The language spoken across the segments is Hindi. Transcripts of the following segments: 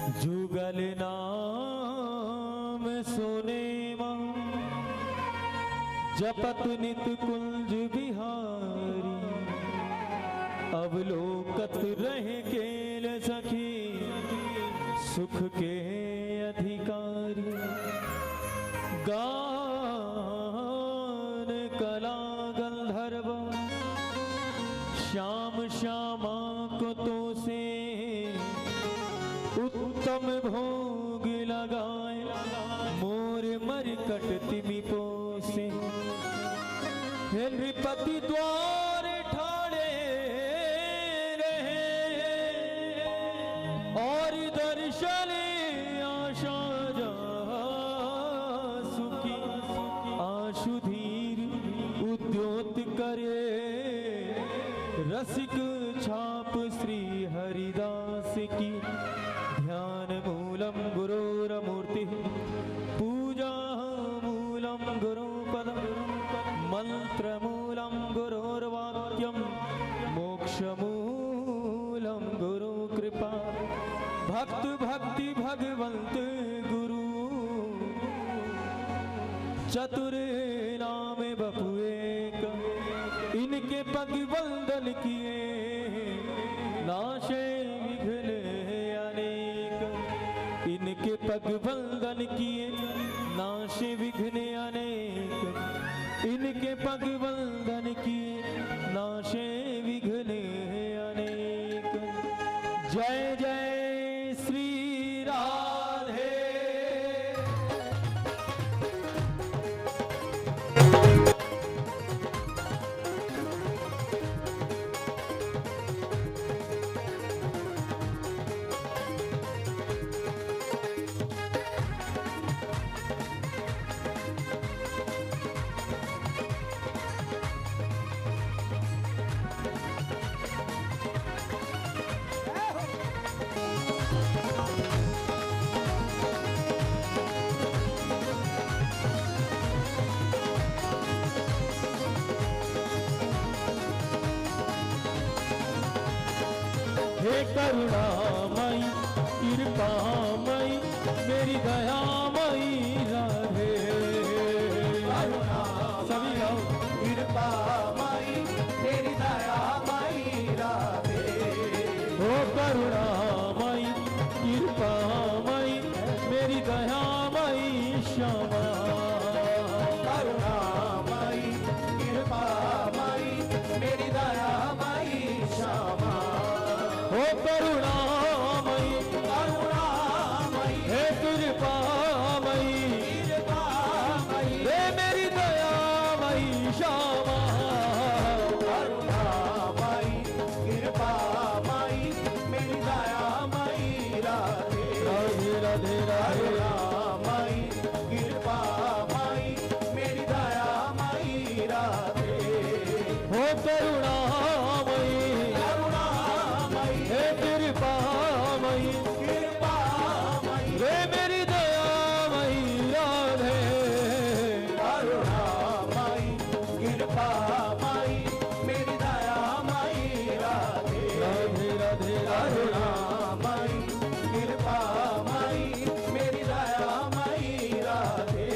जुगल नाम सोने मां जपत नित कुंज बिहारी। अवलोकत रहे केल सखी सुख के अधिकारी। गान कला गंधर्व श्याम श्यामा को तो से उत्तम भोग लगाए। मोर मरकट तिमि पोसे नृपति द्वार ठाड़े रहे। और दर्शन आशा जा सुखी आशुधीर उद्योत करे। रसिक छाप श्री हरिदास की ध्यान मूलम गुरोरमूर्ति पूजा मूलम गुरुपद मंत्र मूलम गुरोर्वाक्यम मोक्ष मूलम गुरु कृपा। भक्त भक्ति भगवंत गुरु चतुर नाम बपु एक। इनके पग वंदन किए नाशे विघ्न अनेक। इनके पग वंदन किए नाशे विघ्न अनेक। इनके पग वंदन किए नाशे विघ्न अनेक। जय जय श्री राधे। हे करुणामयी कृपामयी मेरी दयामयी राधे। सभी गाओ। कृपामयी मेरी दयामयी राधे। हो करुणामयी कृपामयी मेरी दयामयी श्यामा। करुणामयी कृपामयी मेरी दयामयी श्यामा। हो करुणामयी करुणामयी हे कृपामयी कृपामयी हे मेरी दयामयी श्यामा। करुणामयी कृपामयी मेरी दयामयी राधे। राधे राधे राधे। करुणामयी कृपामयी मेरी दयामयी राधे। हो करुणामयी करुणामयी हे कृपामयी कृपामयी रे मेरी दयामयी राधे। करुणामयी कृपामयी मेरी दयामयी राधे। राधे राधे राधे। करुणामयी कृपामयी मेरी दयामयी राधे।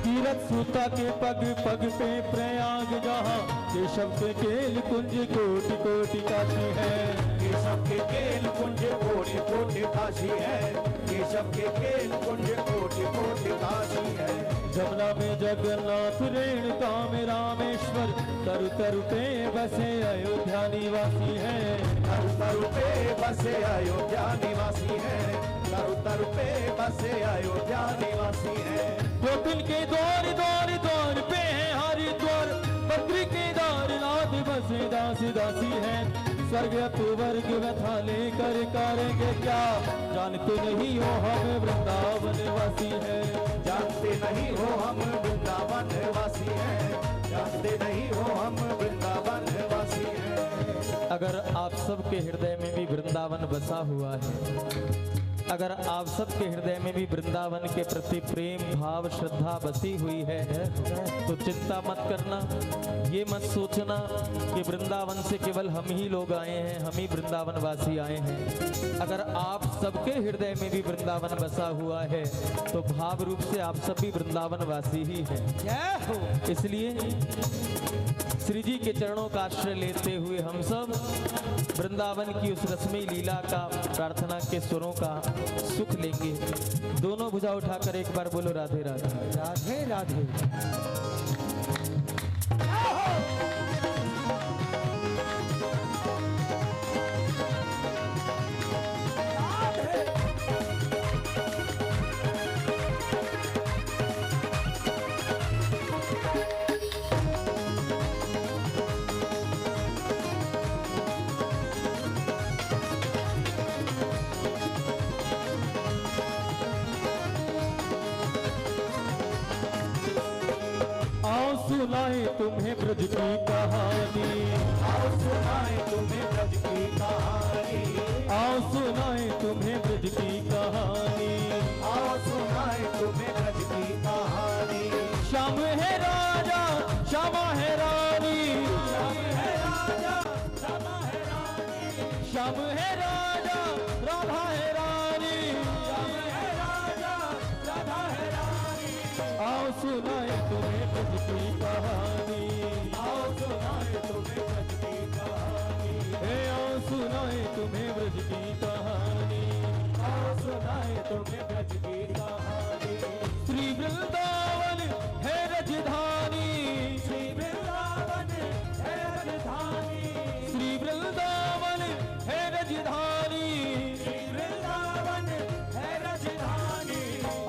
तीरथ सूता के पग पग पे प्रयाग जहाँ केशव के केल कुंज कोटि कोटि काशी है। केशव के केल कुंज कोटि कोटि काशी है। केशव के केल कुंज कोटि कोटि काशी है। जमुना में जगन्नाथ रेणुका में रामेश्वर तरु तरु पे बसे अयोध्या निवासी है। तरु तरु पे बसे अयोध्या निवासी है। तरु तरु पे बसे अयोध्या निवासी है। गोकुल के द्वार द्वार द्वार पे है हरिद्वार। बद्री दासी है। स्वर्ग तु वर्ग व्यथा लेकर करेंगे क्या, जानते नहीं हो हम वृंदावन वासी है। जानते नहीं हो हम वृंदावन वासी हैं, जानते नहीं हो हम वृंदावन वासी हैं। अगर आप सबके हृदय में भी वृंदावन बसा हुआ है, अगर आप सबके हृदय में भी वृंदावन के प्रति प्रेम भाव श्रद्धा बसी हुई है, तो चिंता मत करना, ये मत सोचना कि वृंदावन से केवल हम ही लोग आए हैं, हम ही वृंदावन वासी आए हैं। अगर आप सबके हृदय में भी वृंदावन बसा हुआ है तो भाव रूप से आप सब भी वृंदावन वासी ही हैं। इसलिए श्री जी के चरणों का आश्रय लेते हुए हम सब वृंदावन की उस रसमयी लीला का, प्रार्थना के सुरों का सुख लेंगे। दोनों भुजा उठाकर एक बार बोलो राधे राधे। राधे राधे। सुनाए तुम्हें ब्रज की कहानी, आओ सुनाए तुम्हें ब्रज की कहानी, आओ सुनाए तुम्हें ब्रज की कहानी, आओ सुनाए तुम्हें ब्रज की कहानी। श्याम है राजा श्यामा है रानी, श्याम है राजा श्यामा है रानी, श्याम है राजा राधा है रानी, श्याम है राजा राधा है रानी। आओ सुनाए तुम्हें ब्रज की कहानी, आओ सुनाए तुम्हें ब्रज की कहानी, हे आओ सुनाए तुम्हें ब्रज की कहानी, आओ सुनाए तुम्हें ब्रज की कहानी। श्री वृंदावन है राजधानी, श्री वृंदावन है राजधानी, श्री वृंदावन है राजधानी, श्री वृंदावन है राजधानी।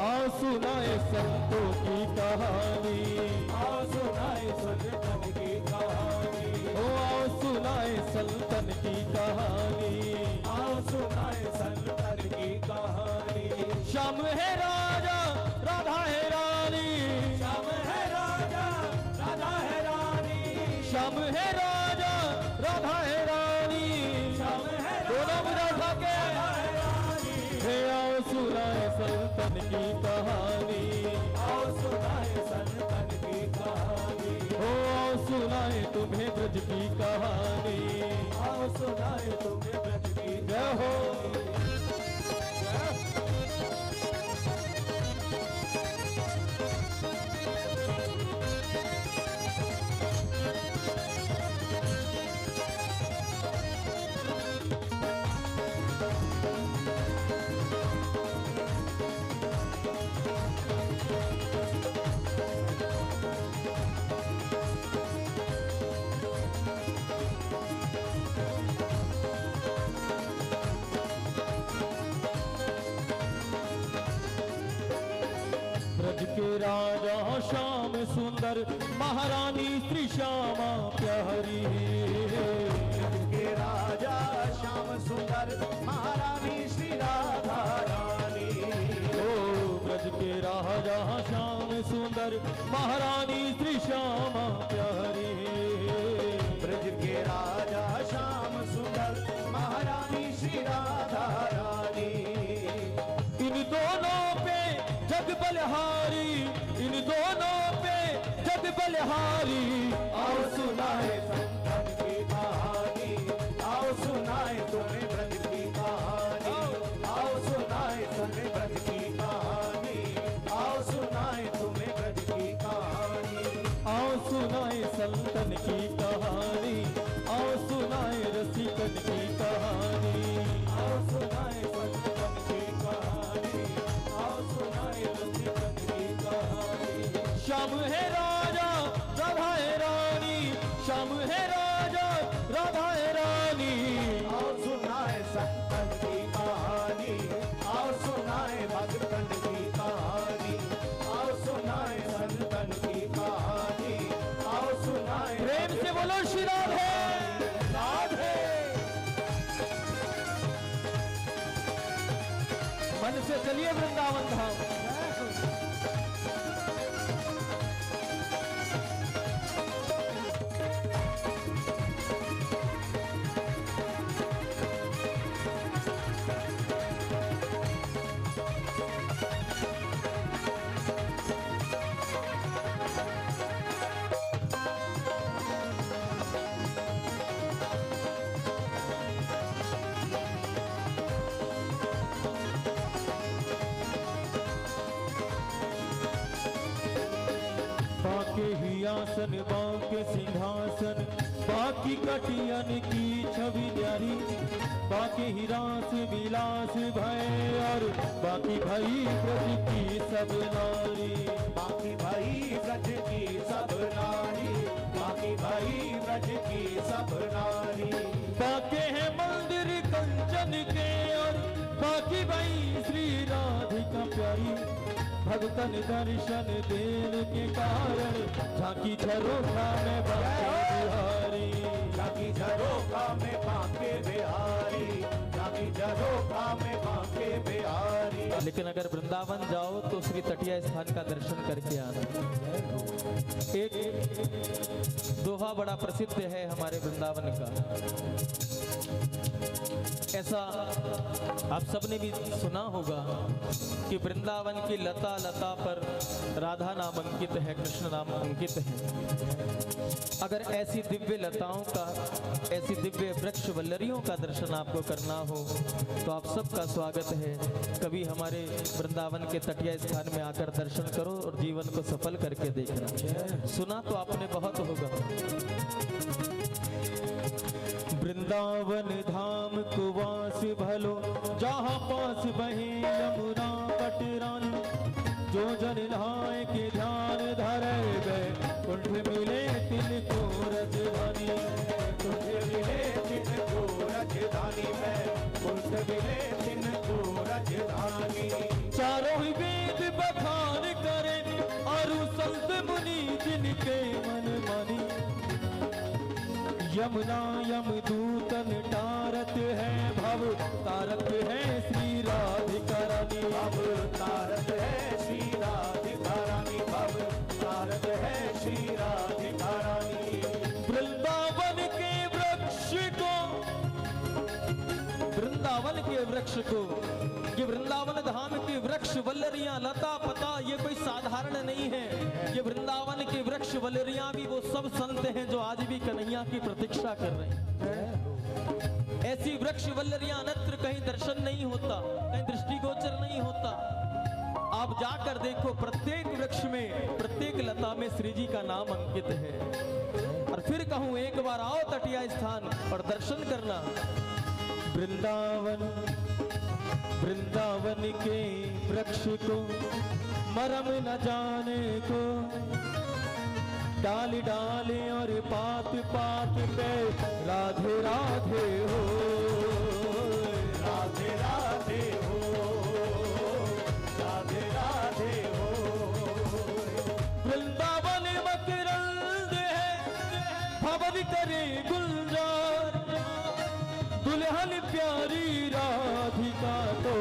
आओ सुनाए संतों की कहानी, आओ सुनाए संतन की कहानी, ओ आओ सुनाए संतन की कहानी। आओ सुनाए संतन की कहानी। श्याम है राजा राधा है रानी, श्याम है राजा राधा है रानी, श्याम है राजा राधा है रानी, श्याम है दोनों बुझा उठा के राधा है रानी। हे आओ सुनाए संतन की कहानी, आओ सुनाए संतन की कहानी, ओ आओ सुनाए तुम्हें ब्रज की कहानी। आओ सुनाए तुम्हें ब्रज की जय हो। ब्रज के राजा श्याम सुंदर, महारानी श्री श्यामा प्यारी, के राजा श्याम सुंदर, महारानी श्री राधा रानी। ओ ब्रज के राजा श्याम सुंदर, महारानी श्री श्यामा प्यारी, ब्रज के राजा श्याम सुंदर, महारानी श्री राधा रानी। इन दोनों पे जग बलिहारी, इन दोनों पे जग बलिहारी। आओ सुनाए संतन की कहानी, आओ सुनाए तुम्हें ब्रज की कहानी, आओ सुनाए तुम्हें ब्रज की कहानी, आओ सुनाए तुम्हें ब्रज की कहानी। आओ सुनाए संतन की कहानी, आओ सुनाए रसिकन की कहानी। आओ सुनाए संतन की कहानी, आओ सुनाए रसिकन की कहानी। श्याम है राजा राधा है रानी, श्याम है राजा राधा है रानी। आओ सुनाए संतन की कहानी, आओ सुनाए भगतन की कहानी, आओ सुनाए संतन की कहानी, आओ सुनाए प्रेम से बोलो श्री राधे। राधे। मन से चलिए वृंदावन धाम। बाके ही आसन बाके सिंहासन, बाकी कटियन की छवि न्यारी, बाके ही रास विलास भय और बाकी भई ब्रज की सब नारी। बाकी भाई ब्रज की सब नारी, बाकी भाई ब्रज की सब नारी। बाके हैं मंदिर कंचन के और बाकी भई श्री राधिका प्यारी। भगतन दर्शन देने के कारण झांकी झरोखा में बाके बिहारी। झांकी झरोखा में बाके बिहारी, झांकी झरोखा में बाके बिहारी। लेकिन अगर वृंदावन जाओ तो श्री तटिया स्थान का दर्शन करके आना। एक दोहा बड़ा प्रसिद्ध है हमारे वृंदावन का। ऐसा आप सबने भी सुना होगा कि वृंदावन की लता लता पर राधा नाम अंकित है, कृष्ण नाम अंकित है। अगर ऐसी दिव्य लताओं का, ऐसी दिव्य वृक्ष वल्लरियों का दर्शन आपको करना हो तो आप सबका स्वागत है। कभी हमारे वृंदावन के तटिया स्थान में आकर दर्शन करो और जीवन को सफल करके देखना। सुना तो आपने बहुत होगा। वृंदावन धाम को वास भलो, जहाँ पास बहे यमुना पटरानी। जो जन नहाय के ध्यान धरे गए, कुंठ मिले तिनको रजधानी। कुंठ मिले तिनको राजधानी में, कुंठ मिले तिनको राजधानी। चारों ही वेद बखान करें और संत मुनि जिनके मन मानी। यमुना यमदूतन टारत है, भव तारक है श्री राधिका रानी। भव तारक है श्री राधिका रानी, भव तारक है श्री राधिका रानी। वृंदावन के वृक्ष को, वृंदावन के वृक्ष को, ये वृंदावन धाम के वृक्ष वल्लरियां लता पता ये कोई साधारण नहीं है। ये वृंदावन के वृक्ष वल्लरियां भी वो सब संत हैं जो आज भी कन्हैया की प्रतीक्षा कर रहे हैं। ऐसी वृक्ष वल्लरियां अन्यत्र कहीं दर्शन नहीं होता, कहीं दृष्टिगोचर नहीं होता। आप जाकर देखो, प्रत्येक वृक्ष में, प्रत्येक लता में श्री जी का नाम अंकित है। और फिर कहूं, एक बार आओ तटिया स्थान और दर्शन करना। वृंदावन, वृंदावन के वृक्ष को मरम न जाने को, डाल डाले और पात पात पे राधे राधे हो। राधे राधे हो, राधे राधे हो। वृंदावन मकरंद है, भवन करे गुलजार। दुल्हन प्यारी राधिका तो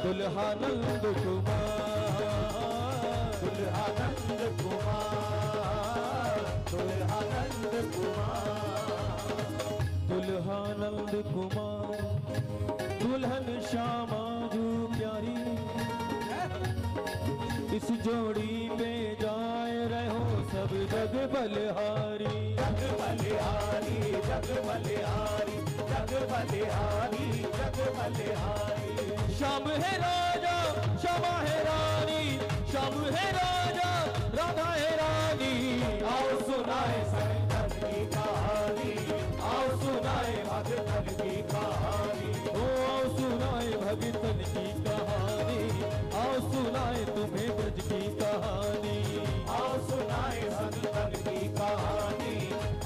दुल्हानंद कुमार। दुल्हानंद कुमार, दुल्हानंद कुमार। दुल्हानंद कुमार, दुल्हन श्यामा जो प्यारी। इस जोड़ी पे जाए रहो सब जग बलिहारी। जग बलिहारी, जग बलिहारी, जग बलिहारी, जग बलिहारी। श्याम है राजा, श्यामा है रानी। श्याम है राजा, राधा है रानी। आओ सुनाए संतन की कहानी, आओ सुनाए भगतन की कहानी। ओ आओ सुनाए भगतन की कहानी, आओ सुनाए तुम्हें ब्रज की कहानी। आओ सुनाए संतन की कहानी,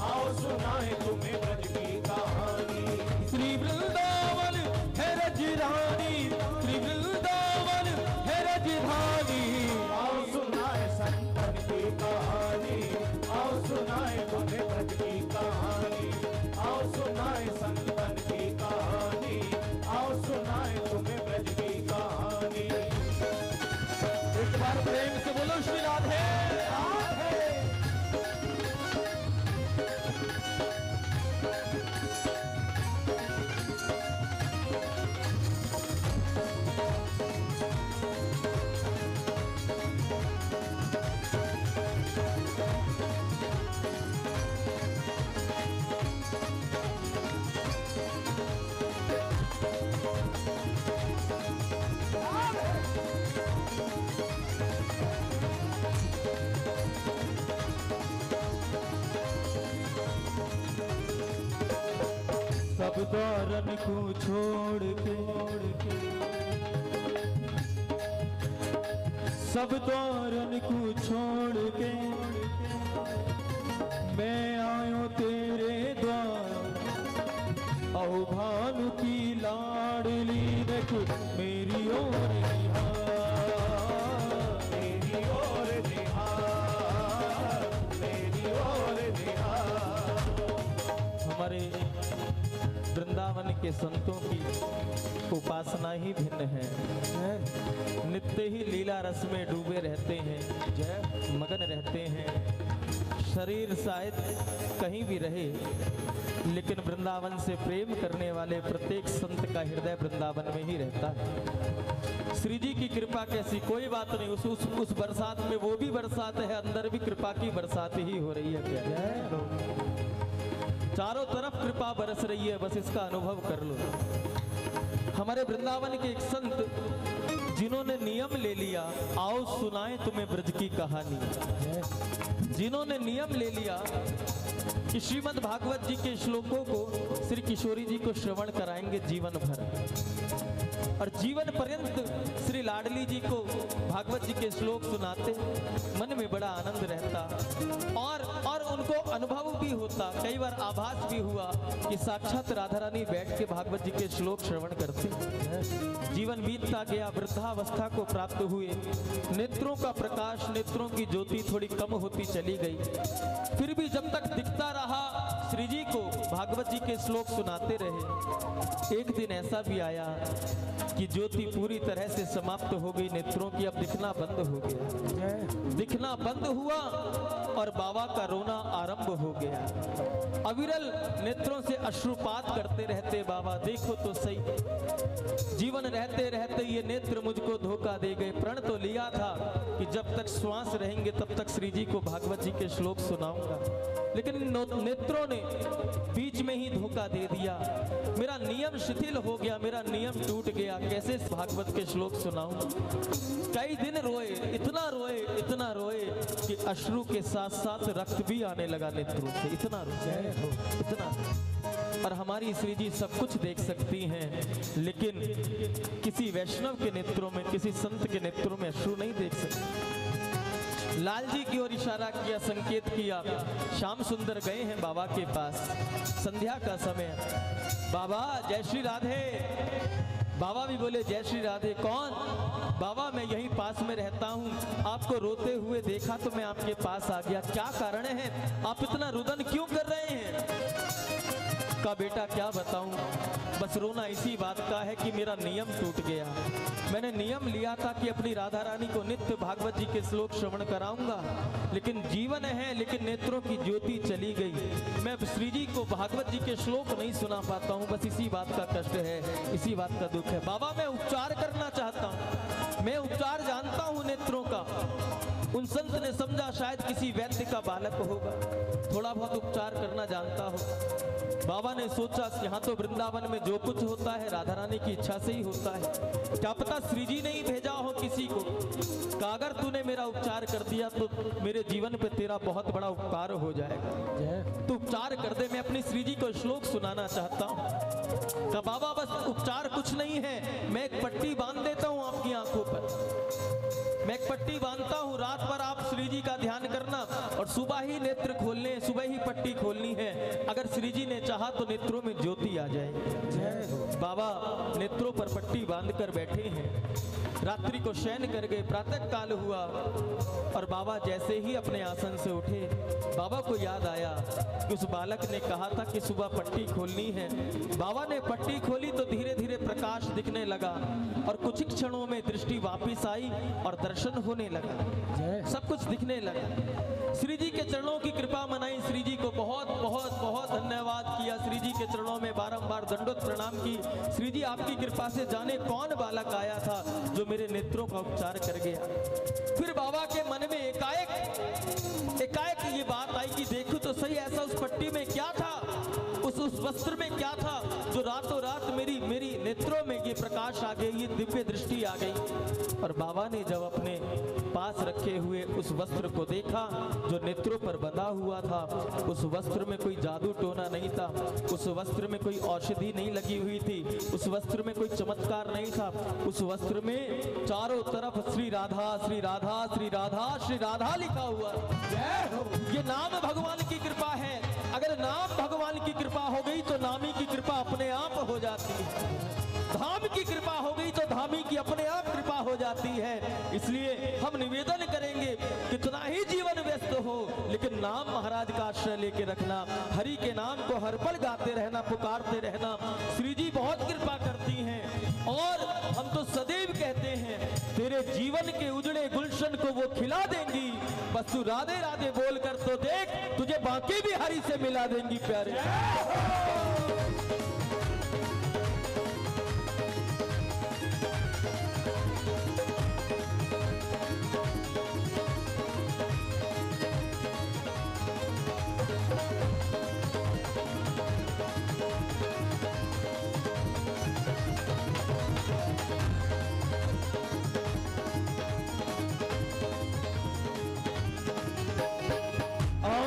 आओ सुनाए तुम्हें ब्रज की कहानी। श्री वृंदावन है रजधानी, श्री वृंदावन है रजधानी। आओ सुनाए संतन की कहानी, आओ सुनाए तुम्हें दौरन को छोड़ के सब दौरन को छोड़ के मैं आयो तेरे द्वार। आओ भानु की लाडली देख मेरी ओर निहार, मेरी ओर निहार, मेरी ओर निहार। हमारे वृंदावन के संतों की उपासना ही भिन्न है। नित्य ही लीला रस में डूबे रहते हैं, मगन रहते हैं। शरीर शायद कहीं भी रहे, लेकिन वृंदावन से प्रेम करने वाले प्रत्येक संत का हृदय वृंदावन में ही रहता है। श्री जी की कृपा कैसी कोई बात नहीं। उस बरसात में वो भी बरसात है, अंदर भी कृपा की बरसात ही हो रही है। क्या चारों तरफ कृपा बरस रही है, बस इसका अनुभव कर लो। हमारे वृंदावन के एक संत जिन्होंने नियम ले लिया, आओ सुनाएं तुम्हें ब्रज की कहानी। जिन्होंने नियम ले लिया कि श्रीमद् भागवत जी के श्लोकों को श्री किशोरी जी को श्रवण कराएंगे जीवन भर, और जीवन पर्यंत श्री लाडली जी को भागवत जी के श्लोक सुनाते, मन में बड़ा आनंद रहता और उनको अनुभव भी होता। कई बार आभास भी हुआ कि साक्षात राधा रानी बैठ के भागवत जी के श्लोक श्रवण करते। जीवन बीतता गया, वृद्धावस्था को प्राप्त हुए, नेत्रों का प्रकाश, नेत्रों की ज्योति थोड़ी कम होती चली गई। फिर भी जब तक दिखता रहा श्री जी को भागवत जी के श्लोक सुनाते रहे। एक दिन ऐसा भी आया कि ज्योति पूरी तरह से समाप्त हो गई, नेत्रों की अब दिखना बंद हो गया। दिखना बंद हुआ और बाबा का रोना आरंभ हो गया। अविरल नेत्रों से अश्रुपात करते रहते, बाबा देखो तो सही, जीवन रहते रहते ये नेत्र मुझको धोखा दे गए। प्रण तो लिया था कि जब तक श्वास रहेंगे तब तक श्री जी को भागवत जी के श्लोक सुनाऊंगा, लेकिन नेत्रों ने बीच में ही धोखा दे दिया। मेरा नियम शिथिल हो गया, मेरा नियम टूट गया, कैसे भागवत के श्लोक सुनाऊं। कई दिन रोए, इतना रोए कि अश्रु के साथ साथ रक्त भी आने लगा नेत्रों से। इतना रोए, इतना। और हमारी श्री जी सब कुछ देख सकती हैं, लेकिन किसी वैष्णव के नेत्रों में, किसी संत के नेत्रों में अश्रु नहीं देख सकती। लाल जी की ओर इशारा किया, संकेत किया। श्याम सुंदर गए हैं बाबा के पास, संध्या का समय। बाबा जय श्री राधे। बाबा भी बोले जय श्री राधे। कौन? बाबा मैं यहीं पास में रहता हूँ, आपको रोते हुए देखा तो मैं आपके पास आ गया। क्या कारण है, आप इतना रुदन क्यों कर रहे हैं? का बेटा क्या बताऊं, बस रोना इसी बात का है कि मेरा नियम टूट गया। मैंने नियम लिया था कि अपनी राधा रानी को नित्य भागवत जी के श्लोक श्रवण कराऊंगा, लेकिन जीवन है, लेकिन नेत्रों की ज्योति चली गई। मैं श्री जी को भागवत जी के श्लोक नहीं सुना पाता हूँ, बस इसी बात का कष्ट है, इसी बात का दुख है। बाबा मैं उपचार करना चाहता हूँ, मैं उपचार जानता हूँ नेत्रों का। उन संत ने समझा शायद किसी वैद्य का बालक होगा, थोड़ा बहुत उपचार करना जानता हो। बाबा ने सोचा यहाँ तो वृंदावन में जो कुछ होता है राधा रानी की इच्छा से ही होता है, क्या पता श्री जी ने ही भेजा हो किसी को। कहा अगर तूने मेरा उपचार कर दिया तो मेरे जीवन पे तेरा बहुत बड़ा उपकार हो जाएगा, तू उपचार कर दे, मैं अपनी श्री जी को श्लोक सुनाना चाहता हूँ। कहा बाबा बस उपचार कुछ नहीं है, मैं एक पट्टी बांध देता हूँ आपकी आंखों पर, मैं एक पट्टी बांधता हूँ, रात भर आप श्री जी का ध्यान करना और सुबह ही नेत्र खोलने, सुबह ही पट्टी खोलनी है। अगर श्री जी ने चाहा तो नेत्रों में ज्योति आ जाएगी। बाबा नेत्रों पर पट्टी बांधकर बैठे हैं, रात्रि को शयन कर गए। प्रातः काल हुआ और बाबा जैसे ही अपने आसन से उठे, बाबा को याद आया कि उस बालक ने कहा था कि सुबह पट्टी खोलनी है। बाबा ने पट्टी खोली तो धीरे धीरे प्रकाश दिखने लगा और कुछ ही क्षणों में दृष्टि वापस आई और दर्शन होने लगा, सब कुछ दिखने लगा। श्री जी के चरणों की कृपा मनाई, श्री जी को बहुत बहुत बहुत धन्यवाद किया, श्री जी के चरणों में बारंबार दंडोत प्रणाम की। श्री जी आपकी कृपा से जाने कौन बालक आया था जो मेरे नेत्रों का उपचार कर गया। फिर बाबा के मन में एकाएक ये बात आई कि देखो तो सही ऐसा उस पट्टी में क्या था, उस वस्त्र में क्या था जो रातों रात मेरी नेत्रों में ये प्रकाश आ गई, ये दिव्य दृष्टि आ गई। और बाबा ने जब अपने पास रखे हुए उस वस्त्र को देखा जो नेत्रों पर बंधा हुआ था, उस वस्त्र में कोई जादू टोना नहीं था, उस वस्त्र में कोई औषधि नहीं लगी हुई थी, उस वस्त्र में कोई चमत्कार नहीं था। उस वस्त्र में चारों तरफ श्री राधा श्री राधा श्री राधा श्री राधा लिखा हुआ। ये नाम भगवान की कृपा है। अगर नाम भगवान की कृपा हो गई तो नामी की कृपा अपने आप हो जाती है। धाम की कृपा हो गई तो धामी की अपने आप कृपा हो जाती है। इसलिए हम निवेदन करेंगे, कितना ही जीवन व्यस्त हो लेकिन नाम महाराज का आश्रय लेके रखना, हरि के नाम को हर पल गाते रहना, पुकारते रहना। श्री जी बहुत कृपा करती हैं और हम तो सदैव कहते हैं तेरे जीवन के उजड़े गुलशन को वो खिला देंगी, बस तू राधे राधे बोल कर तो देख, तुझे बाकी भी हरि से मिला देंगी प्यारे।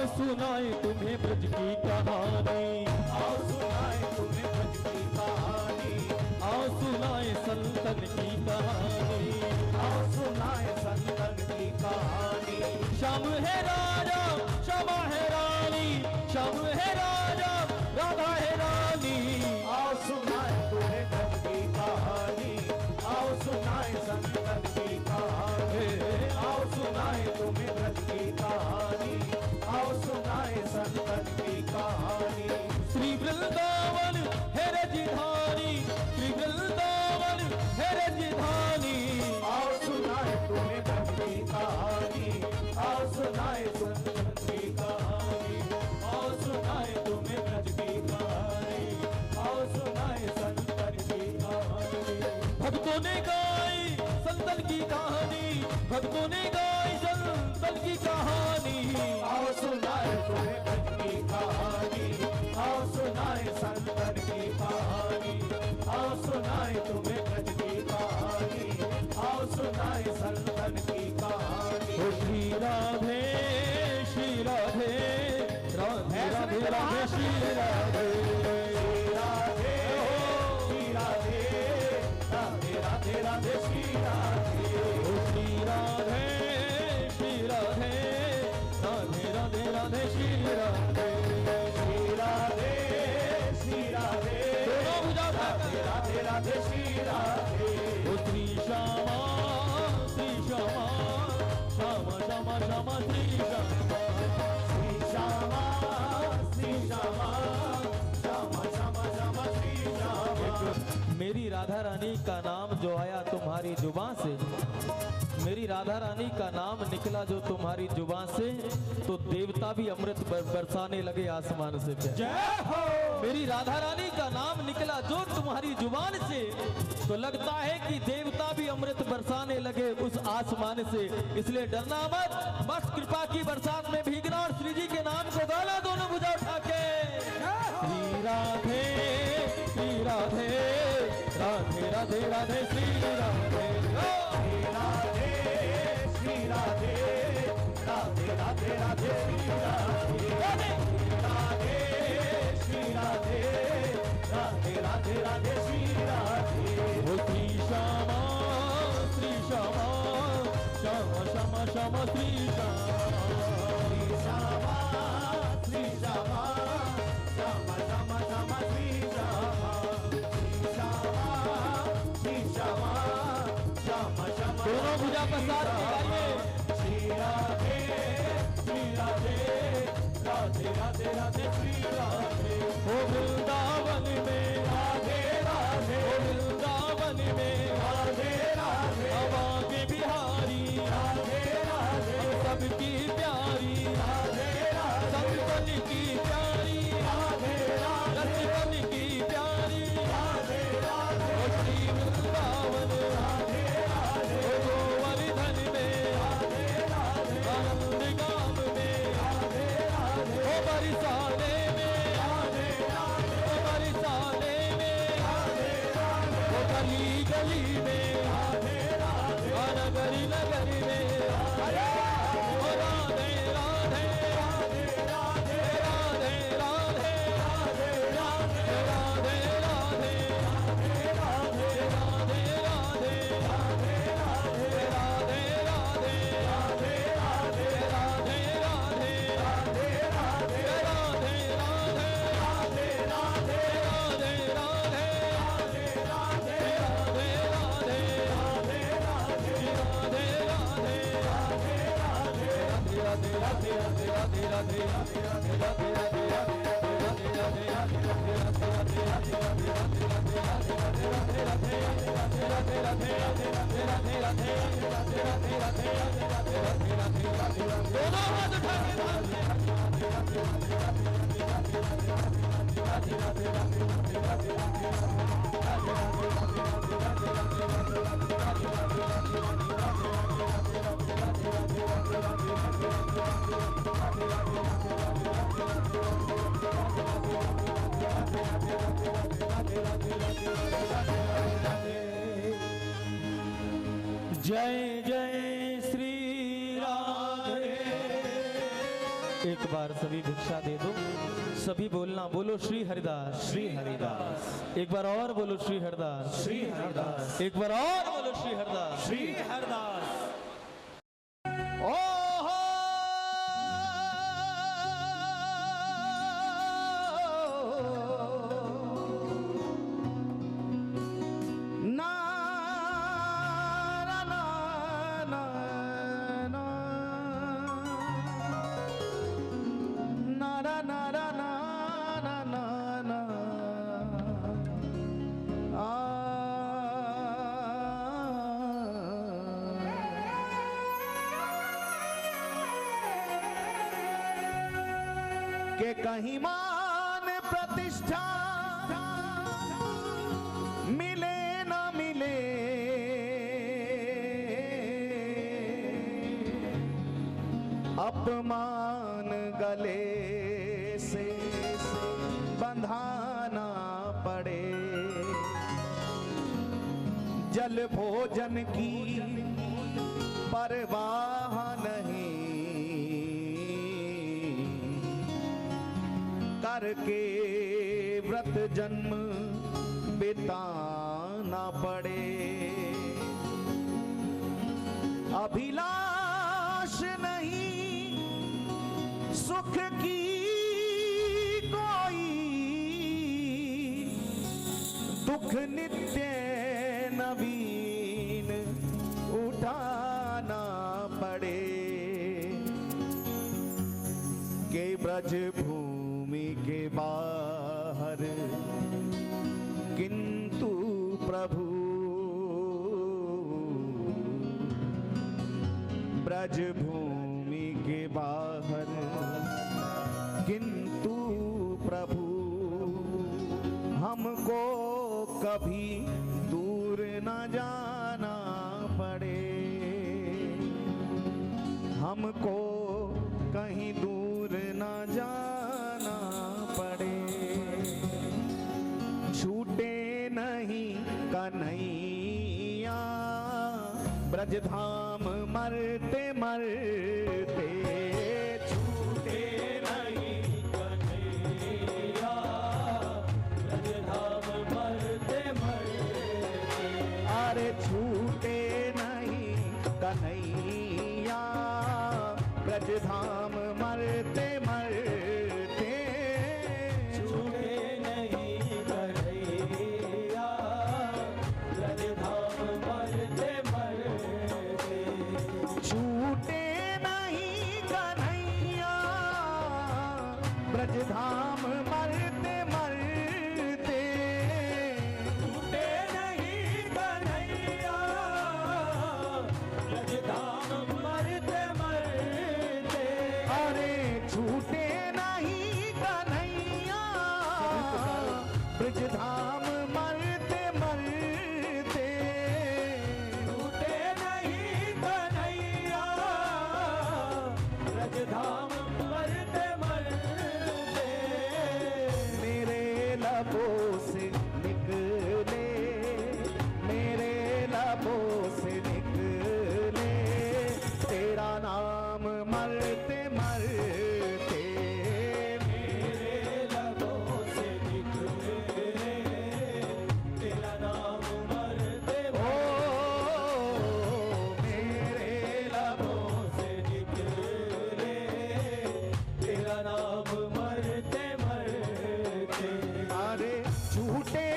सुनाए तुम्हें ब्रज की कहानी, आओ सुनाए तुम्हें ब्रज की कहानी, आओ सुनाए संतन की कहानी, आओ सुनाए संतन की कहानी। श्याम है राजा श्यामा है रानी, श्याम है राजा राधा है रानी। आओ सुनाए तुम्हें ब्रज की कहानी, आओ सुनाए संतन की कहानी, आओ सुनाए तुम्हें ब्रज की कहानी, आओ सुनाए संतन की कहानी। श्री वृंदावन है रजधानी, श्री वृंदावन है रजधानी। आओ सुनाए तुम्हें ब्रज की कहानी, आओ सुनाए संतन की कहानी, आओ सुनाए तुम्हें ब्रज की कहानी, आओ सुनाए संतन की कहानी। भक्तों ने गाई संतन की कहानी, भक्तों ने गाई संतन की कहानी। आओ सुनाए तुम्हें ब्रज की कहानी, आओ सुनाए संतन की कहानी, आओ सुनाए तुम्हें ब्रज की कहानी, आओ सुनाए संतन की कहानी। ओ श्री राधे श्री राधे राधे राधे राधे श्री राधे। राधे श्री राधे राधे राधे राधे श्री राधे। ओ श्री राधे श्री राधे राधे राधे राधे श्री राधे। श्री राधे श्री राधे दोनों भुजा राधे राधे राधे श्री राधे। ओ श्री श्यामा श्यामा श्यामा श्यामा श्यामा श्री श्यामा। श्री श्यामा श्री श्यामा श्यामा श्यामा श्यामा श्री श्यामा। मेरी राधा रानी का नाम जो आया तुम्हारी जुबां से, मेरी राधा रानी का नाम निकला जो तुम्हारी जुबां से, तो देवता भी अमृत बरसाने लगे आसमान से। जय हो। मेरी राधा रानी का नाम निकला जो तुम्हारी जुबान से, तो लगता है कि देवता भी अमृत बरसाने लगे उस आसमान से। इसलिए डरना मत, बस कृपा की बरसात में भीगना और श्री जी के नाम को गाना दोनों भुजा उठा के। श्री राधे श्री राधे राधे राधे राधे श्री राधे। श्री राधे श्री राधे राधे राधे राधे श्री राधे। राधे श्री राधे राधे राधे राधे श्री राधे। ओ श्री श्यामा श्यामा श्यामा श्यामा श्यामा श्री श्यामा। श्री श्यामा श्री श्यामा श्यामा श्यामा श्यामा श्री श्यामा। श्री श्यामा श्री श्यामा श्यामा श्यामा। दोनों भुजा पसार के गाइए। श्री राधे श्री राधे राधे राधे राधे श्री राधे। ओ वृंदावन में राधे राधे ओ वृंदावन में राधे राधे हवा के बिहारी राधे राधे सबकी प्यारी राधे राधे संतन की प्यारी राधे राधे रतन की प्यारी। राधे राधे ओ श्री वृंदावन राधे राधे ओ गोवर्धन में दोनों हाथ उठा के जय जय श्री राधे। एक बार सभी भिक्षा दे दो, सभी बोलना, बोलो श्री हरिदास, श्री हरिदास। एक बार और बोलो श्री हरिदास, श्री हरिदास। एक बार और बोलो श्री हरिदास, श्री हरिदास। के कहीं मान प्रतिष्ठा मिले न मिले, अपमान गले से बंधाना पड़े। जल भोजन की परवाह नहीं, करके व्रत जन्म बिताना पड़े। अभिलाष नहीं सुख की कोई, दुख नित्य नवीन उठाना पड़े। के ब्रज भूमि के बाहर किंतु प्रभु, ब्रज भूमि के बाहर किंतु प्रभु, हमको कभी दूर न जाना पड़े। हमको कहीं दूर न जाना पड़े। छूटे नहीं कन्हैया ब्रज धाम मरते मरते। छूटे नहीं कन्हैया ब्रज धाम मरते मरते। अरे छूटे नहीं कन्हैया ब्रज धाम मरते मरते। छूटे नहीं कन्हैया ब्रज धाम मरते मरते। छूटे नहीं कन्हैया ब्रज धाम मरते मरते। छूटे नहीं कन्हैया ब्रज धाम मरते मरते। अरे छूटे नहीं कन्हैया ब्रज धाम मरते मरते। छूटे नहीं कन्हैया ब्रज धाम मरते मरते। मेरे लबों से निकले, मेरे लबों से निकले तेरा नाम मरते मरते। मेरे लबों से निकले तेरा नाम मरते मरते। मेरे लबों से निकले तेरा नाम मरते मरते। अरे छूटे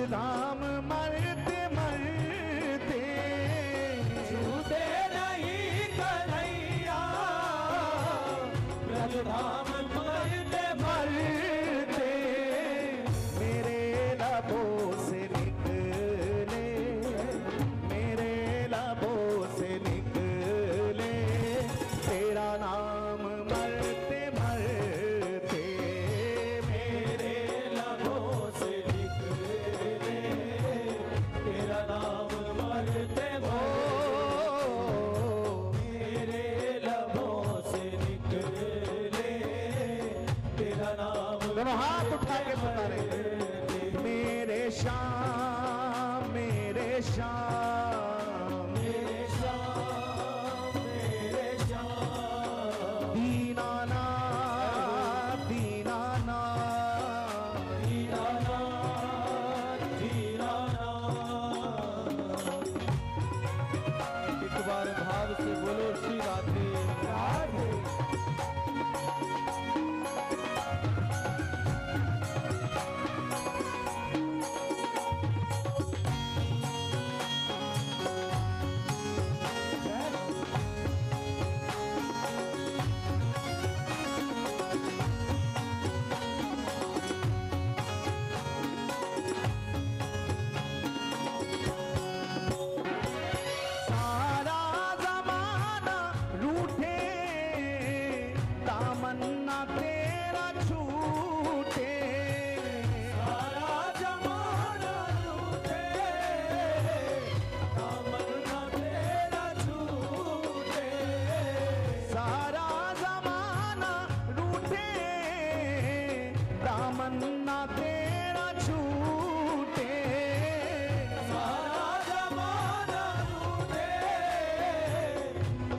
ब्रजधाम मरते मरते छूते नहीं कन्हैया ब्रजधाम मरते मरते मेरे लबों से निकले, मेरे लबों से निकले तेरा नाम मरते मरते, मेरे लबों से निकले तेरा नाम मरते मेरे लबों से निकले तेरा नाम दोनों हाथ उठा के बता रहे मेरे श्याम मेरे श्याम मेरे श्याम मेरे श्याम दीनानाथ दीनानाथ दीनानाथ दीनानाथ। एक बार भाव से बोलो श्री राधे राधे। सारा जमाना रूठे तमन्ना तेरा छूटे, सारा जमाना रूठे तमन्ना तेरा छूटे, सारा जमाना रूठे तमन्ना तेरा छूटे, सारा जमाना रूठे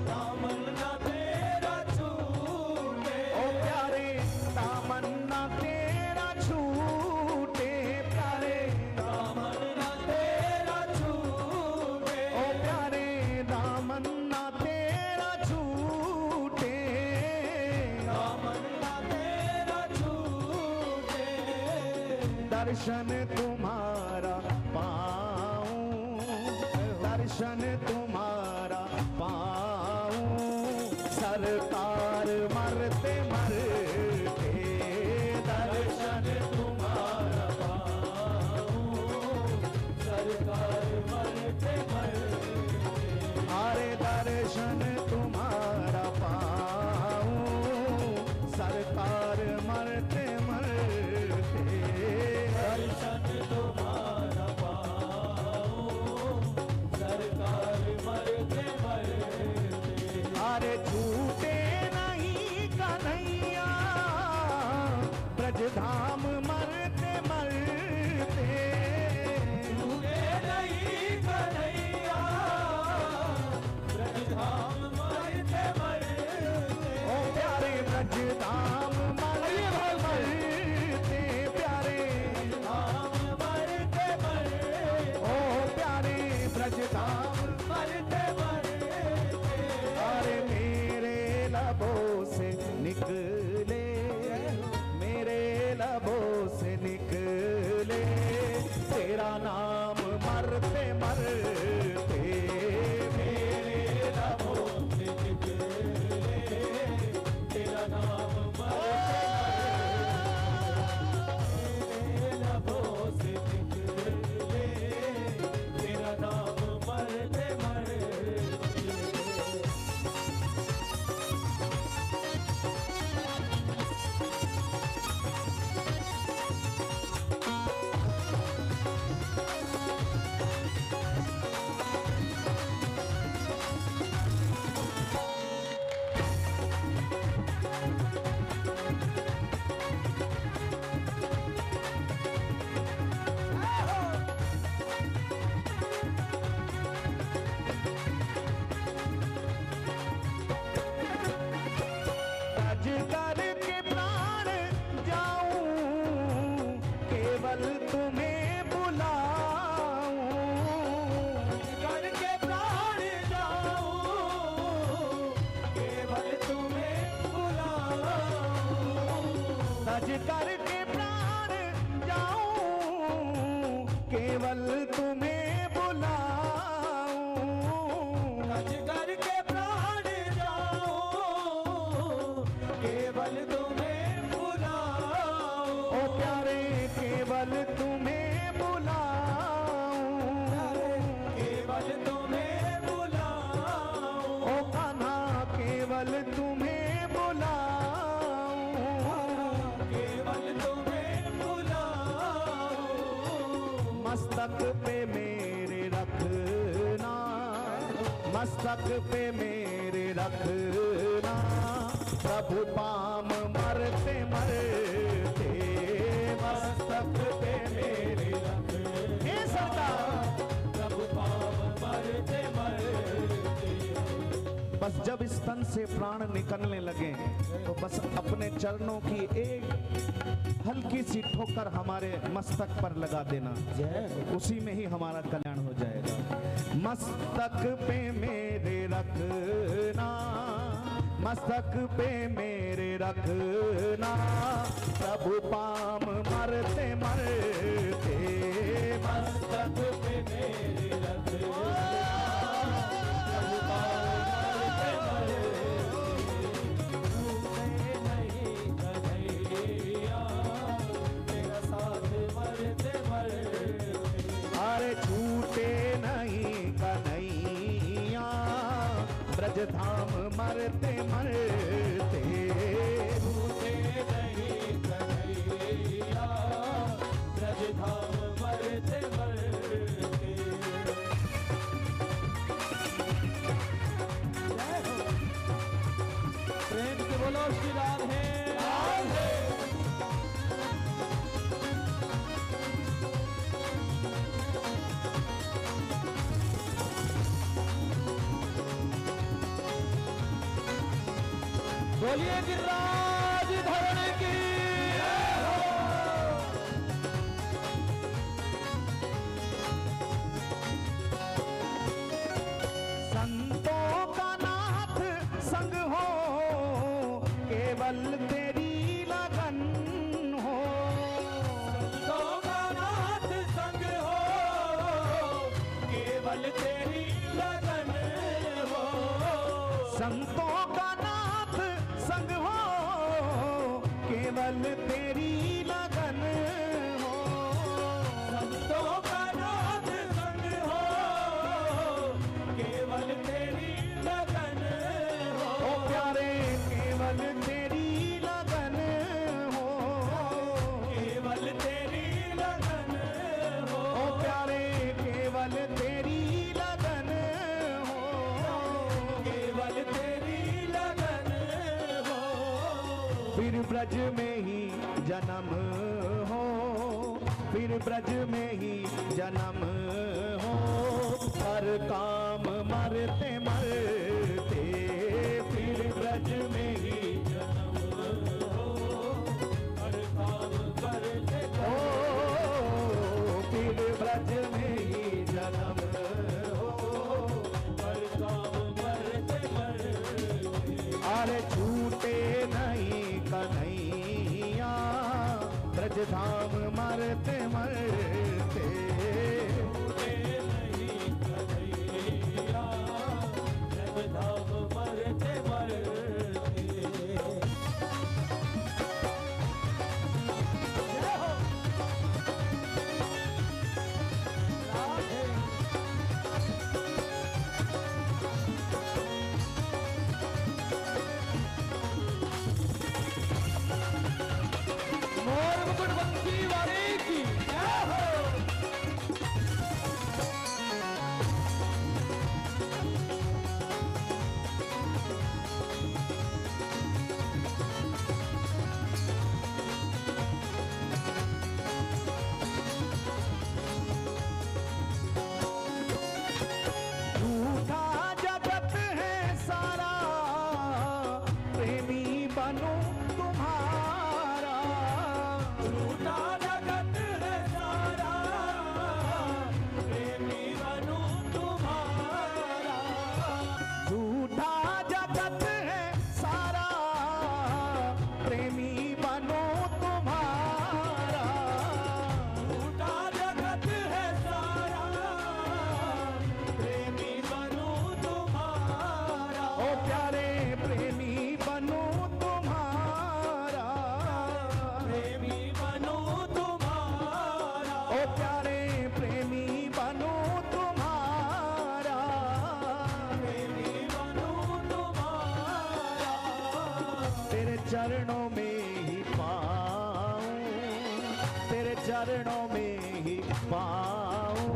तमन्ना तेरा छूटे, ओ प्यारे तमन्ना तेरा छूटे, प्यारे तमन्ना तेरा छूटे, ओ प्यारे तमन्ना तेरा छूटे, तमन्ना तेरा छूटे। दर्शन तुम्हारा पाऊं, दर्शन तुम्हारा पाऊं, सरकार मरते मरते दर्शन तुम्हारा सरकार मरते मरते, अरे दर्शन तुम्हारा पाऊं, सरकार मरते मरते दर्शन तुम्हारा पाऊं, सरकार मरते मरते। अरे छूटे नहीं कन्हैया ब्रजधाम मरते मरते, छूटे नहीं कन्हैया ब्रजधाम मरते मरते, ओ प्यारे ब्रजधाम मरते मरते, प्यारे धाम मरते मरते, ओ प्यारे ब्रजधाम मरते मरते। अरे मेरे लबों से निकले, मेरे लबों से निकले तेरा नाम मरते मरते, मेरे लबों से निकले तेरा नाम मरते मरते, लबों से निकले तेरा नाम मरते मरते। तज करके प्राण जाऊं, केवल तुम्हें बुलाऊं, करके प्राण जाऊं, केवल तुम्हें बुलाऊं। तज करके प्राण जाऊं, मस्तक पे मेरे रखना, मस्तक पे मेरे रखना, प्रभु पाम मरते मरते मस्तक पे मेरे रखना। हे सरकार, प्रभु पाम मरते मरते। बस जब इस तन से प्राण निकलने लगे तो बस अपने चरणों की एक हल्की सी ठोकर हमारे मस्तक पर लगा देना, उसी में ही हमारा कल्याण हो जाएगा। मस्तक पे मेरे रखना, मस्तक पे मेरे रखना, प्रभु पाम मरते मरते मस्तक पे मेरे रखना, प्रभु पाम मरते मरते। अरे छूटे नहीं कन्हैया, ब्रज धाम मरते मरते, छूटे नहीं कन्हैया, ब्रज धाम मरते मरते। प्रेम से बोलो श्री राधे। बोलिए गिरिराज धरण की जय हो। संतों का नाथ संग हो, केवल तेरी लगन हो, संतों का नाथ संग हो, केवल तेरी लगन हो। संतों का नाथ संग हो, केवल तेरी लगन हो, संतों का नाथ संग हो, केवल तेरी लगन हो। ओ प्यारे केवल तेरी लगन हो, केवल तेरी लगन हो। ओ प्यारे केवल तेरी लगन हो, केवल तेरी लगन हो। फिर ब्रज में ही जन्म हो, फिर ब्रज में ही जन्म हो, हर काम मरते मरते, फिर ब्रज में ही जन्म हो, हर काम करते हो, फिर ब्रज में ही जन्म हो, हर काम करते मरते। अरे छूटे नहीं कन्हैया, ब्रज धाम मरते मरते। छूटे नहीं कन्हैया, जब धाम मरते मरते। जय हो। राधे। मोर मुकुट बंसी वाले की जय हो। झूठा जगत है सारा, प्रेमी बनूं तुम्हारा, झूठा जगत है सारा, प्रेमी बनूं तुम्हारा। झूठा जगत है सारा, प्रेमी बनूं तुम्हारा, झूठा जगत है सारा, प्रेमी बनूं तुम्हारा। ओ प्यारे प्रेमी बनूं तुम्हारा, प्रेमी बनूं तुम्हारा। ओ प्यारे प्रेमी बनूं तुम्हारा, प्रेमी बनूं तुम्हारा। तेरे चरणों में ही पाऊं, तेरे चरणों में ही पाऊं,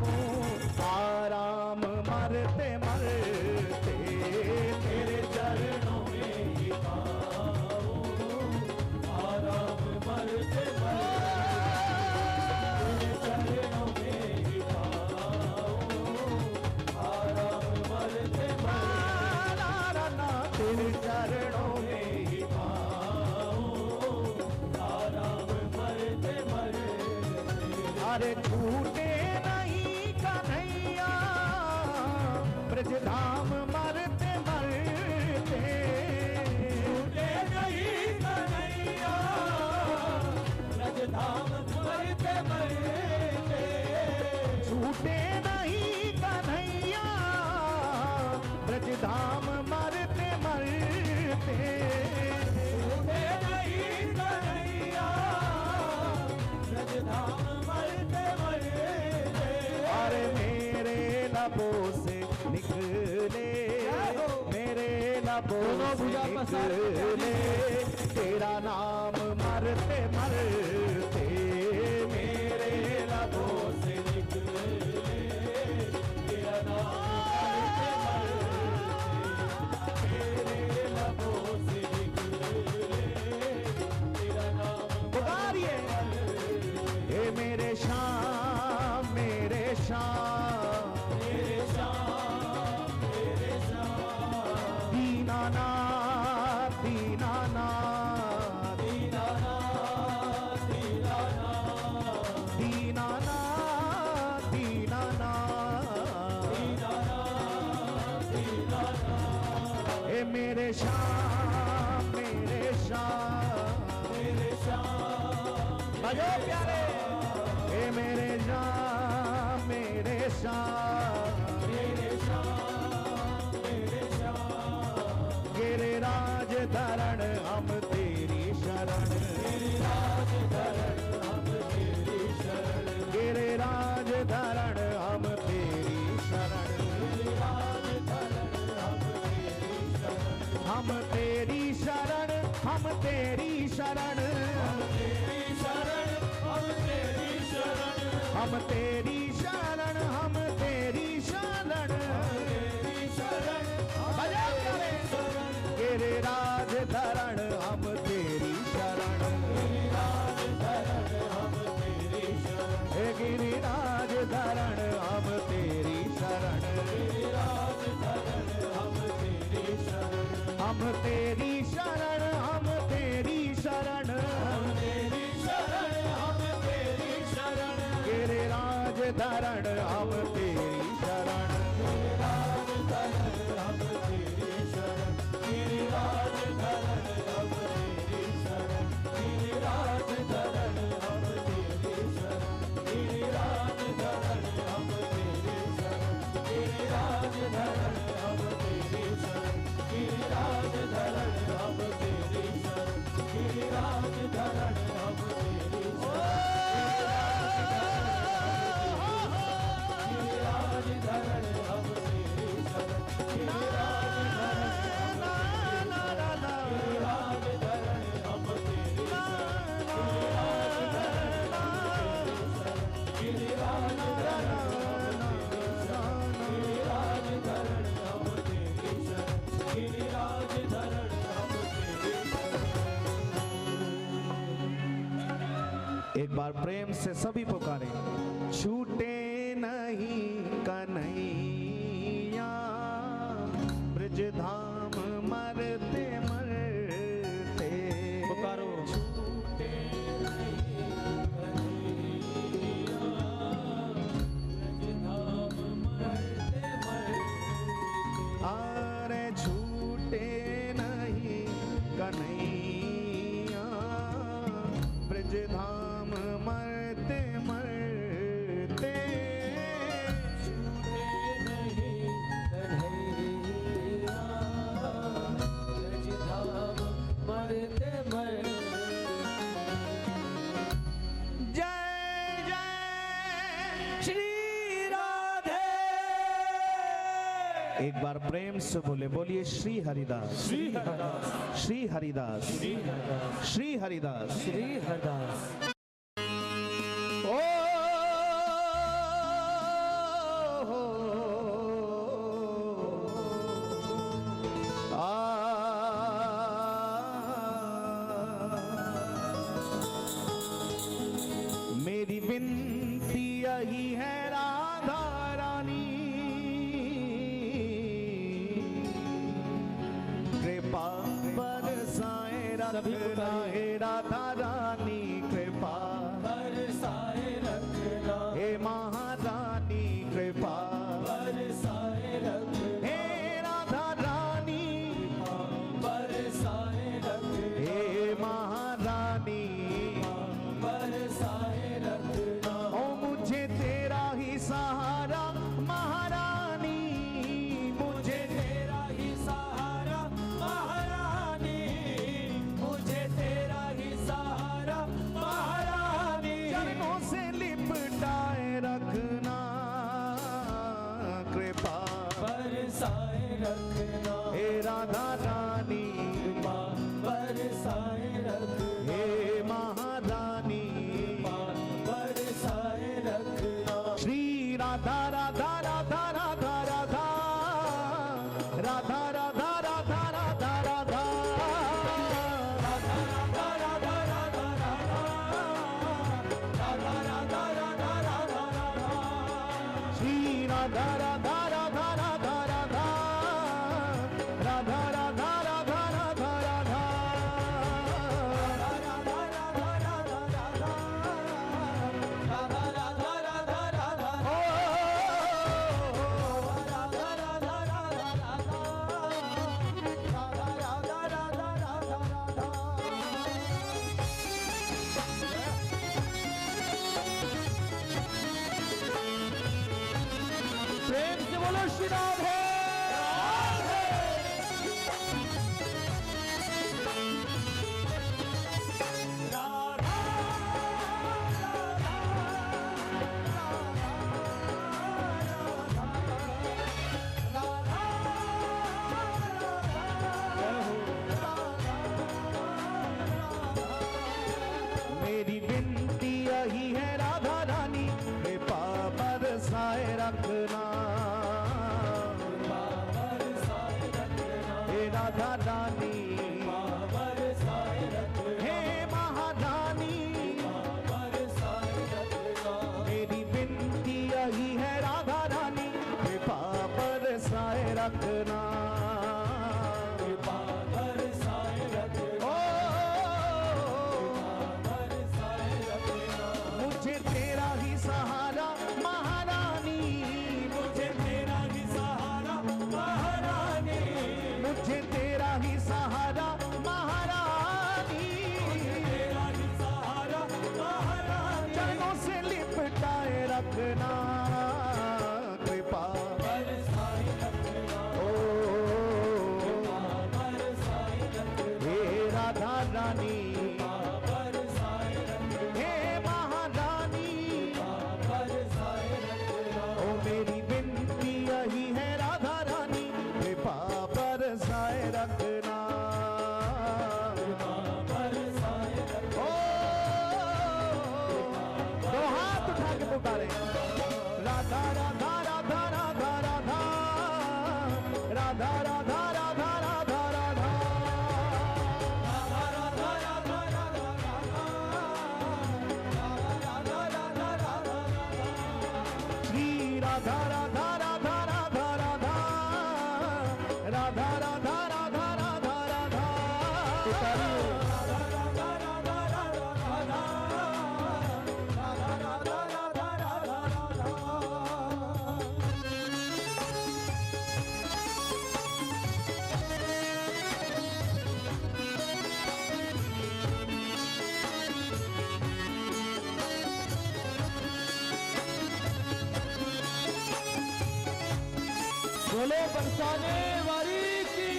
तेरे चरणों में ही पाऊं आराम मरते मरते। अरे छूटे नहीं कन्हैया ब्रज धाम मरते मरते। छूटे नहीं कन्हैया ब्रज धाम मरते मरते। छूटे नहीं कन्हैया ब्रज धाम मरते मरते। छूटे नहीं कन्हैया ब्रज धाम मरते मरते। अरे मेरे लबों से निकले मेरे लबों से निकले तेरा नाम मरते मरते। मेरे लबों से निकले तेरा नाम मरते मरते। मेरे लबों से निकले तेरा नाम पुकारिए। हे मेरे श्याम मेरे श्याम मेरे श्याम मेरे श्याम। दीनानाथ दीनानाथ दीनानाथ दीनानाथ दीनानाथ दीनानाथ दीनानाथ। हे मेरे श्याम मेरे श्याम मेरे श्याम। बजो प्यारे। हे मेरे श्याम मेरे श्याम मेरे श्याम मेरे श्याम। गिरिराज धरण हम तेरी शरण। गिरिराज धरण हम तेरी शरण। गिरिराज धरण हम तेरी शरण। गिरिराज धरण हम तेरी शरण। हम तेरी शरण हम तेरी शरण। हम तेरी शरण हम तेरी शरण। हम तेरी शरण हम तेरी शरण। तेरी शरण भजो करे। गिरिराज धरण हम तेरी शरण। गिरिराज धरण हम तेरी शरण। हे गिरिराज धरण हम तेरी शरण। गिरिराज धरण हम तेरी शरण। हम तेरी शरण हम तेरी शरण। हम तेरी शरण हम तेरी शरण। गिरिराज धरण हम तेरी शरण। गिरिराज धरण हम तेरी शरण। गिरिराज धरण हम तेरी शरण। गिरिराज धरण हम तेरी शरण। गिरिराज धरण हम तेरी शरण। गिरिराज धरण हम तेरी शरण। गिरिराज धरण हम तेरी शरण। गिरिराज धरण हम तेरी शरण। गिरिराज धरण हम तेरी शरण। गिरिराज धरण हम तेरी शरण। गिरिराज धरण गिरिराज धरण हम तेरी शरण। गिरिराज धरण हम तेरी शरण। एक बार प्रेम से सभी पुकारे। छूटे नहीं कन्हैया ब्रज धाम मरते मरते। पुकारो। छूटे नहीं कन्हैया ब्रज धाम मरते मरते। अरे छूटे नहीं कन्हैया ब्रज धाम मरते मरते। छूटे नहीं कन्हैया ब्रज धाम मरते मरते। जय जय श्री राधे। एक बार प्रेम से बोले बोलिए श्री हरिदास श्री हरिदास श्री हरिदास श्री हरिदास श्री हरिदास। श्री हरिदास। ओ मेरी विनती यही है राधा रानी कृपा बरसाए सभी रखना पुकारिए। हे राधा रानी कृपा बरसाए रखना हे महारानी कृपा बरसाए रखना हे राधा रानी बरसाए रखना हे महारानी बरसाए रखना ओ मुझे तेरा ही सहारा महारानी मुझे तेरा ही सहारा महारानी मुझे तेरा ही सहारा महारानी चरणों से लिपटाए रखना कृपा बरसाए रखना हे राधा रानी बरसाए रखना हे महारानी बरसाए रखना श्री राधा राधा राधा राधा राधा राधा राधा राधा राधा राधा श्री राधा राधा राधा राधा राधा राधा राधा राधा राधा राधा प्रेम से बोलो श्री राधे मेरी विनती यही है राधा रानी कृपा बरसाए रखना हे राधा रानी हे महारानी मेरी विनती यही है राधा रानी कृपा बरसाए रखना ओ मुझे तेरा ही सहारा महारानी मुझे तेरा ही सहारा महारानी मुझे तेरा ही सहारा महारानी चरणों से लिपटाए रखना कृपा ओ हे राधा रानी हे महारानी ओ मेरी विनती यही है राधा रानी कृपा बरसाए रखना ओ दो हाथ उठा के पुकारे राधा राधा राधा राधा राधा राधा राधा राधा राधा राधा श्री राधा राधा राधा राधा राधा राधा राधा राधा राधा बोलो बरसाने वाली की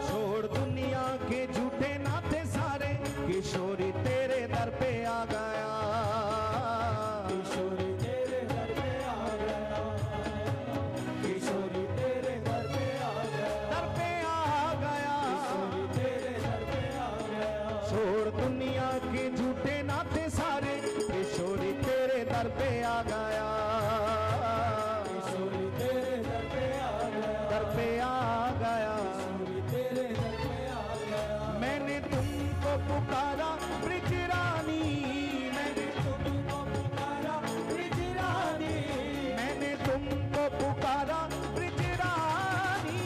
छोड़ दुनिया के झूठे नाते सारे किशोरी तेरे दर पे आ पे आ गया, किशोरी तेरे दर पे आ गया, दर पे आ गया। किशोरी तेरे दर पे आ गया। मैंने तुमको पुकारा ब्रिज रानी, मैंने तुमको पुकारा ब्रिज रानी, मैंने तुमको पुकारा ब्रिज रानी।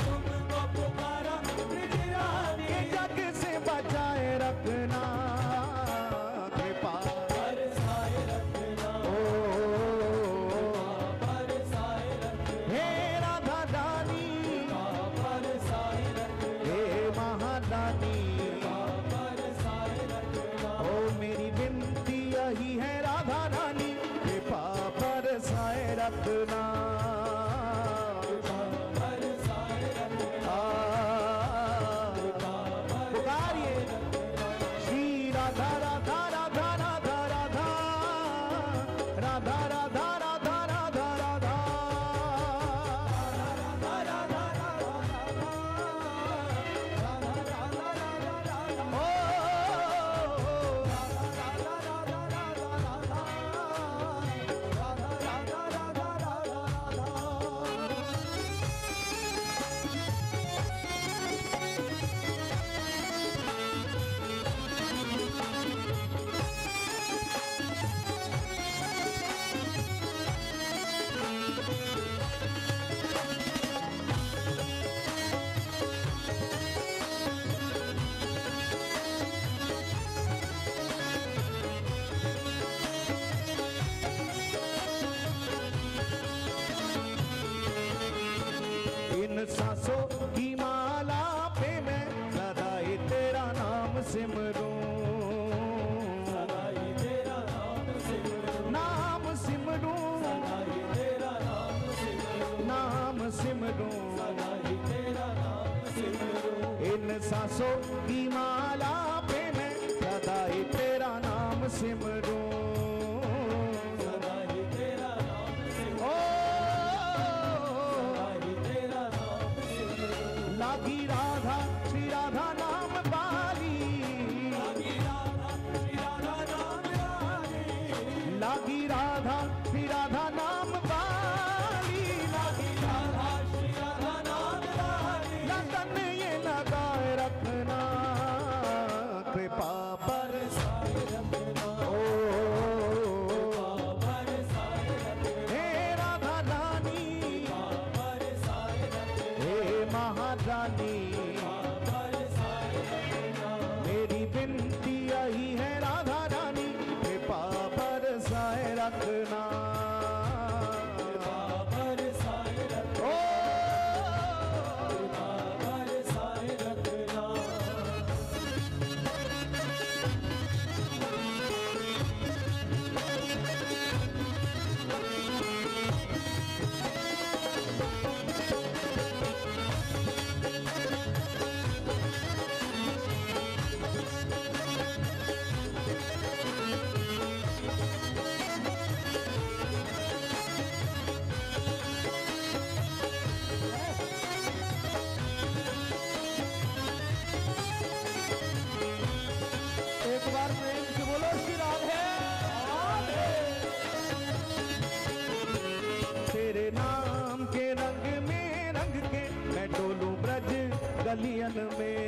तुमको पुकारा ब्रिज रानी। ये जग से बचाए रखना कृपा, बरसाए रखना, बरसाए रखना, हे राधा रानी, बरसाए रखना, हे महारानी। बरसाए रखना। ओ मेरी विनती यही है राधा रानी, कृपा बरसाए रखना। बरसाए रखना, पुकारिए श्री राधा राधा राधा राधा राधा राधा राधा राधा राधा राधा। इन सांसों की माला पे मैं सदा ही तेरा नाम सिमरूं, सदाई तेरा नाम सिमरूं, नाम सिमरूं, सदाई तेरा नाम सिमरूं, नाम सिमरूं। सदाई तेरा नाम सिमरूं। इन सांसों की माला पे मैं सदा ही तेरा नाम सिमरूं। सदाई तेरा नाम सिमरूं, ओ सदाई तेरा नाम सिमरूं। लागी राधा श्री राधा नाम वाली, लागी राधा श्री राधा नाम वाली, लागी राधा श्री राधा नाम वाली। लागी राधा श्री राधा नाम वाली। लगन ये लगाए रखना कृपा बरसाए रखना, बरसाए रखना, हे राधा रानी, बरसाए रखना, हे महारानी। बरसाए रखना। मेरी विनती यही है राधा रानी, कृपा बरसाए रखना। बरसाए रखना, ओ बरसाए रखना। एक बार प्रेम से बोलो श्री राधे। तेरे नाम के रंग में रंग के मैं डोलूं ब्रज गलियन में,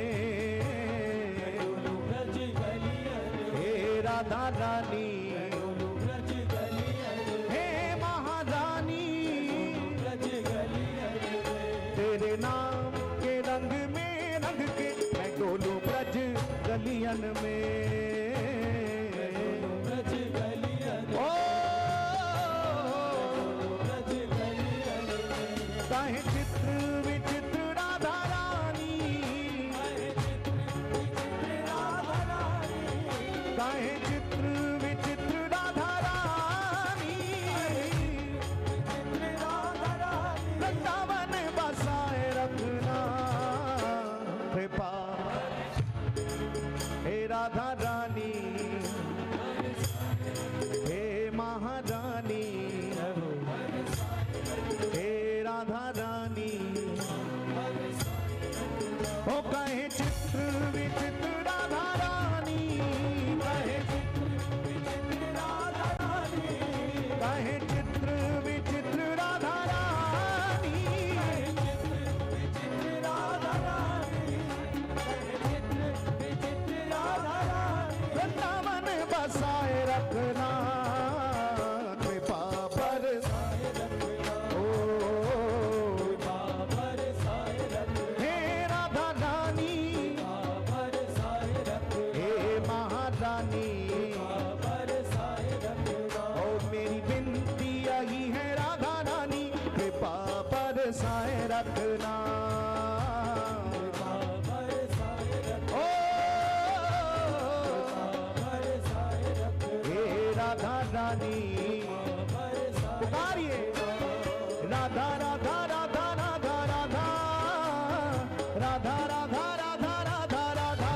डोलू ब्रज गलियन, हे राधा रानी, डोलू ब्रज गलियन, हे महारानी। ब्रज गलियन में। तेरे नाम के रंग में रंग के मैं डोलूं ब्रज गलियन में। ब्रज गलियन, ओ ब्रज गलियन में। काहे चित्र विचित्र राधा रानी, राधा रानी, काहे चित्र विचित्र राधा रानी। राधा रानी। वृंदावन बसाए रखना कृपा, हे राधा रानी, हे महारानी, हे राधा रानी। ओ कहे चित्र विचित्र राधा रानी, कहे राधा रानी, रखना ओ हे राधा रानी पुकारिए राधा राधा राधा राधा राधा राधा राधा राधा राधा राधा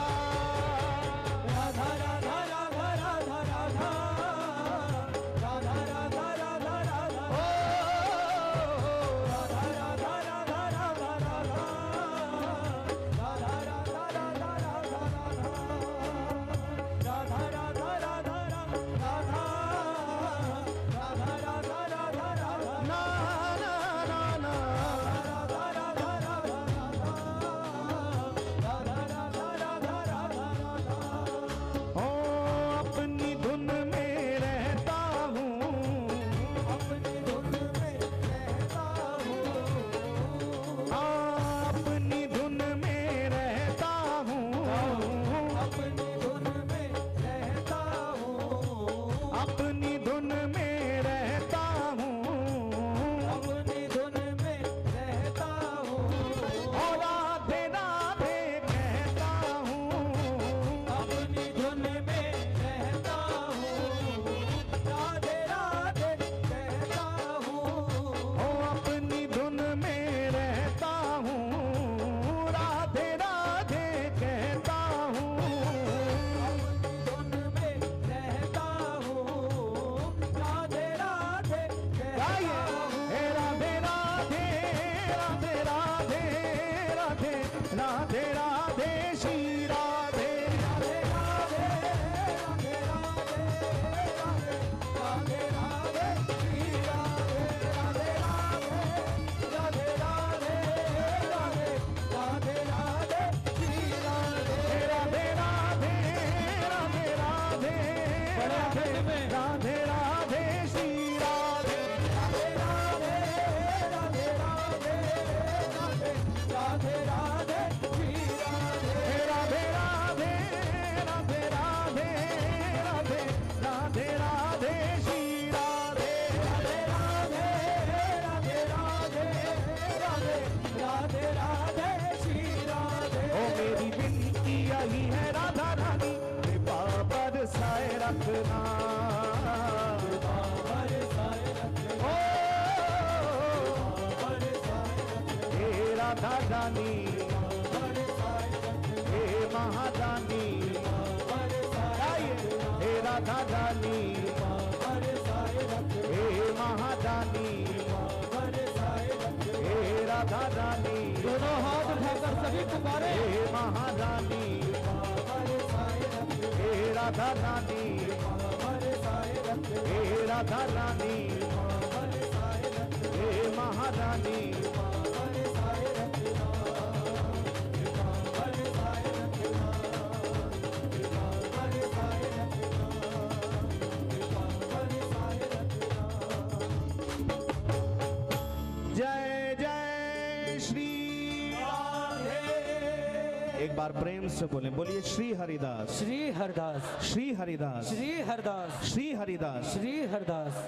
राधे राधे श्री राधे राधे राधे राधे राधे राधे श्री राधे राधे राधे राधे राधे राधे राधे श्री राधे राधे राधे राधे राधे राधे राधे श्री राधे राधे राधे राधे राधे राधे राधे यही है राधा रानी कृपा बरसाए रखना हे राधा रानी हे महारानी हे राधा रानी हे महारानी हे राधा रानी दोनों हाथ उठाकर सभी पुकारे हे महारानी हे राधा रानी हे राधा रानी हे महारानी जय जय श्री एक बार प्रेम से बोले बोलिए श्री हरिदास श्री हरदास श्री हरिदास श्री हरदास श्री हरिदास श्री हरदास